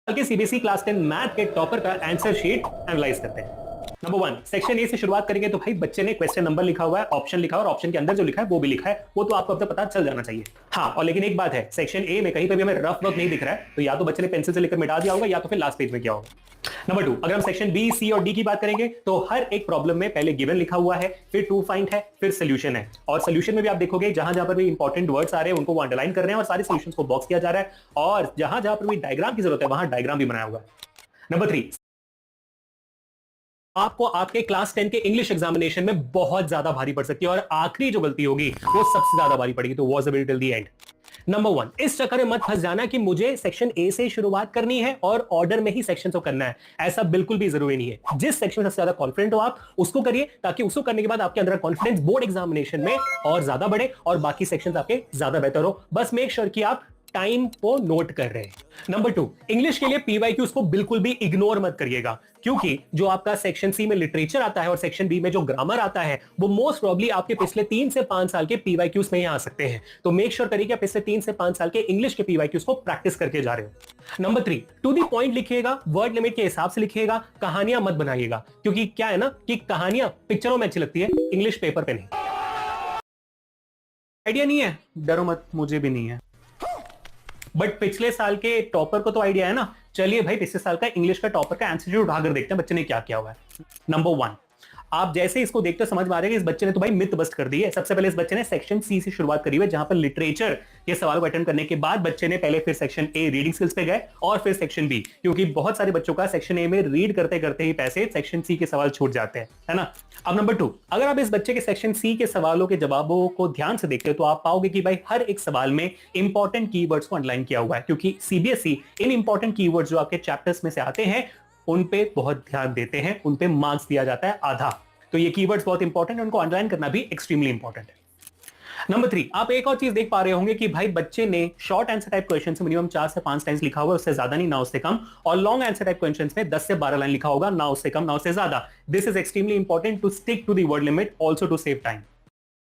के CBSE class 10 math के topper का आंसर शीट एनालाइज करते हैं। नंबर 1 सेक्शन ए से शुरुआत करेंगे तो भाई बच्चे ने क्वेश्चन नंबर लिखा हुआ है, ऑप्शन लिखा है और ऑप्शन के अंदर जो लिखा है वो भी लिखा है, वो तो आपको अब तक पता चल जाना चाहिए। हाँ, और लेकिन एक बात है, सेक्शन ए में कहीं पे भी हमें रफ वर्क नहीं दिख रहा है, तो या तो बच्चे ने पेंसिल से लिखकर मिटा दिया होगा या तो फिर लास्ट पेज में किया होगा। नंबर 2 अगर हम सेक्शन बी, सी और डी की बात करेंगे तो हर एक प्रॉब्लम में पहले गिवन लिखा हुआ है, फिर टू फाइंड है, फिर सोल्यूशन है। और सोल्यूशन में भी आप देखोगे जहां जहां पर भी इंपॉर्टेंट वर्ड्स आ रहे हैं उनको वो अंडरलाइन कर रहे हैं और सारे सॉल्यूशंस को बॉक्स किया जा रहा है, और जहां जहां पर भी डायग्राम की जरूरत है वहां डायग्राम भी बनाया हुआ है। नंबर 3 आपको आपके क्लास 10 के इंग्लिश एग्जामिनेशन में बहुत ज्यादा भारी पड़ सकती है और आखिरी जो गलती होगी वो सबसे ज्यादा भारी पड़ेगी, तो watch the video till the end. Number 1 इस चक्कर में मत फंस जाना कि मुझे सेक्शन ए से शुरुआत करनी है और ऑर्डर में ही सेक्शन को करना है, ऐसा बिल्कुल भी जरूरी नहीं है। जिस सेक्शन में सबसे ज्यादा कॉन्फिडेंट हो आप उसको करिए, ताकि उसको करने के बाद आपके अंदर कॉन्फिडेंस बोर्ड एग्जामिनेशन में और ज्यादा बढ़े और बाकी सेक्शंस आपके ज्यादा बेहतर हो। बस मेक श्योर कि आप टाइम को नोट कर रहे हैं। नंबर 2 इंग्लिश के लिए पीवाईक्यूज को बिल्कुल भी इग्नोर मत करिएगा, क्योंकि जो आपका सेक्शन सी में लिटरेचर आता है और सेक्शन बी में जो ग्रामर आता है वो मोस्ट प्रोबब्ली आपके पिछले 3 से 5 साल के पीवाईक्यूज में ही आ सकते हैं। तो मेक श्योर करिए कि पिछले 3 से 5 साल के इंग्लिश के पीवाईक्यूज को प्रैक्टिस करके जा रहे हो। नंबर 3 टू द पॉइंट लिखिएगा, वर्ड लिमिट के हिसाब से लिखिएगा, कहानियां मत बनाइएगा, क्योंकि क्या है ना कि कहानियां पिक्चरों में अच्छी लगती है, इंग्लिश पेपर पे नहीं। आइडिया नहीं है? डरो मत, मुझे भी नहीं है, बट पिछले साल के टॉपर को तो आइडिया है ना। चलिए भाई पिछले साल का इंग्लिश का टॉपर का आंसर शीट उठाकर देखते हैं बच्चे ने क्या किया हुआ है। नंबर 1 आप जैसे इसको देखते हो समझ में आ रहा है कि इस बच्चे ने तो भाई मिथ बस्ट कर दी है। सबसे पहले इस बच्चे ने सेक्शन सी से शुरुआत करी हुई है, जहां पर लिटरेचर के सवाल को अटेंड करने के बाद बच्चे ने पहले फिर सेक्शन ए रीडिंग स्किल्स पे गए और फिर सेक्शन बी, क्योंकि बहुत सारे बच्चों का सेक्शन ए में रीड करते करते ही पैसे सेक्शन सी के सवाल छूट जाते हैं, है ना। अब नंबर 2 अगर आप इस बच्चे के सेक्शन सी के सवालों के जवाबों को ध्यान से देखते हो तो आप पाओगे कि भाई हर एक सवाल में इंपॉर्टेंट कीवर्ड्स को अंडरलाइन किया हुआ है, क्योंकि सीबीएसई इन इंपॉर्टेंट कीवर्ड्स जो आपके चैप्टर्स में से आते हैं उन पे बहुत ध्यान देते हैं, उन पे मार्क्स दिया जाता है आधा। तो ये कीवर्ड्स बहुत इंपॉर्टेंट है, उनको अंडरलाइन करना भी एक्सट्रीमली इंपॉर्टेंट है। नंबर 3 आप एक और चीज देख पा रहे होंगे कि भाई बच्चे ने शॉर्ट आंसर टाइप क्वेश्चन से मिनिमम 4 से 5 टाइम्स लिखा हुआ है, उससे ज्यादा नहीं ना उससे कम, और लॉन्ग आंसर टाइप क्वेश्चन में 10 से 12 लाइन लिखा होगा, ना उससे कम ना उससे ज्यादा। This is extremely important to stick to the word limit, also to save time.